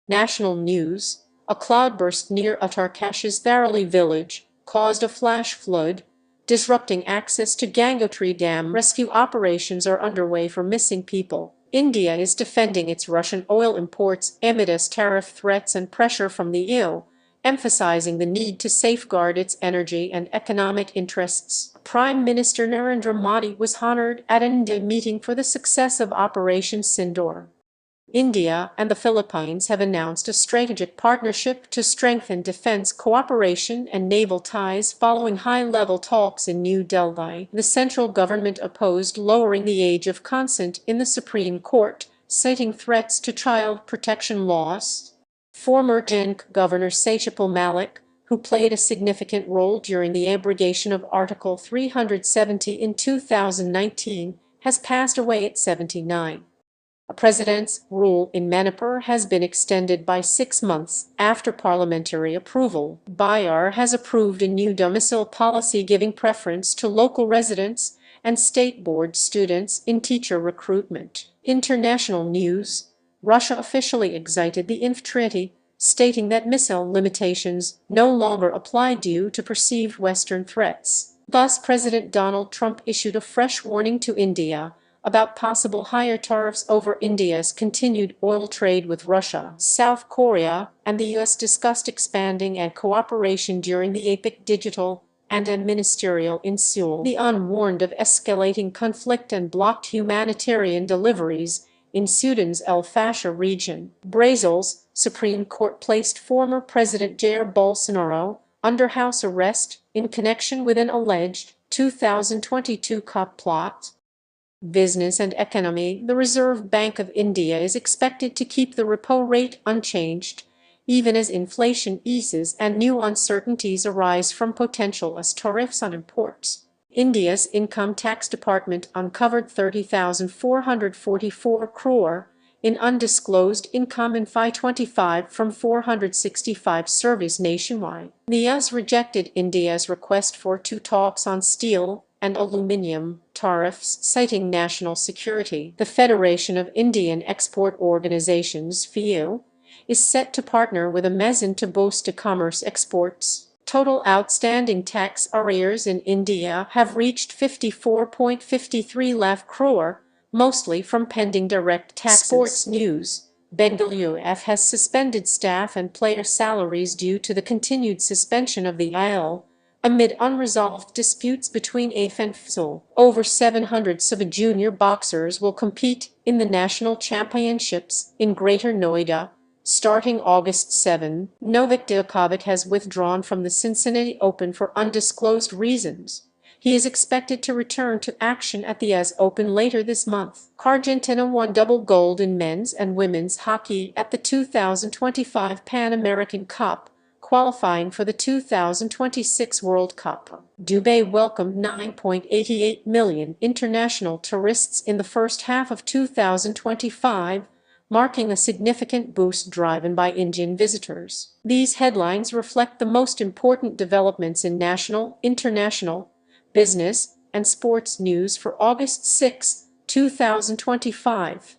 National news: a cloudburst near Uttarkash's Varali village caused a flash flood, disrupting access to Gangotri Dam. Rescue operations are underway for missing people. India is defending its Russian oil imports amidst tariff threats and pressure from the EU, emphasizing the need to safeguard its energy and economic interests. Prime Minister Narendra Modi was honored at an India meeting for the success of Operation Sindoor. India and the Philippines have announced a strategic partnership to strengthen defense cooperation and naval ties following high-level talks in New Delhi. The central government opposed lowering the age of consent in the Supreme Court, citing threats to child protection laws. Former JNK Governor Satyapal Malik, who played a significant role during the abrogation of Article 370 in 2019, has passed away at 79. A president's rule in Manipur has been extended by 6 months after parliamentary approval. Bihar has approved a new domicile policy giving preference to local residents and state board students in teacher recruitment. International news: Russia officially exited the INF Treaty, stating that missile limitations no longer apply due to perceived Western threats. Thus, President Donald Trump issued a fresh warning to India about possible higher tariffs over India's continued oil trade with Russia. South Korea and the U.S. discussed expanding and cooperation during the APEC Digital and Ministerial in Seoul. The unwarned of escalating conflict and blocked humanitarian deliveries in Sudan's El Fasher region. Brazil's Supreme Court placed former President Jair Bolsonaro under house arrest in connection with an alleged 2022 coup plot. Business and economy: the Reserve Bank of India is expected to keep the repo rate unchanged, even as inflation eases and new uncertainties arise from potential US tariffs on imports. India's Income Tax Department uncovered 30,444 crore in undisclosed income in FY25 from 465 surveys nationwide. The US rejected India's request for two talks on steel and aluminium tariffs, citing national security. The Federation of Indian Export Organizations (FIU) is set to partner with Amazon to boost e-commerce exports. Total outstanding tax arrears in India have reached 54.53 lakh crore, mostly from pending direct taxes. Sports news: Bengaluru F has suspended staff and player salaries due to the continued suspension of the IL amid unresolved disputes between AF and FSL. Over 700 sub-junior boxers will compete in the national championships in Greater Noida, starting August 7. Novak Djokovic has withdrawn from the Cincinnati Open for undisclosed reasons. He is expected to return to action at the US Open later this month. Argentina won double gold in men's and women's hockey at the 2025 Pan American Cup, qualifying for the 2026 World Cup. Dubai welcomed 9.88 million international tourists in the first half of 2025, marking a significant boost driven by Indian visitors. These headlines reflect the most important developments in national, international, business, and sports news for August 6, 2025.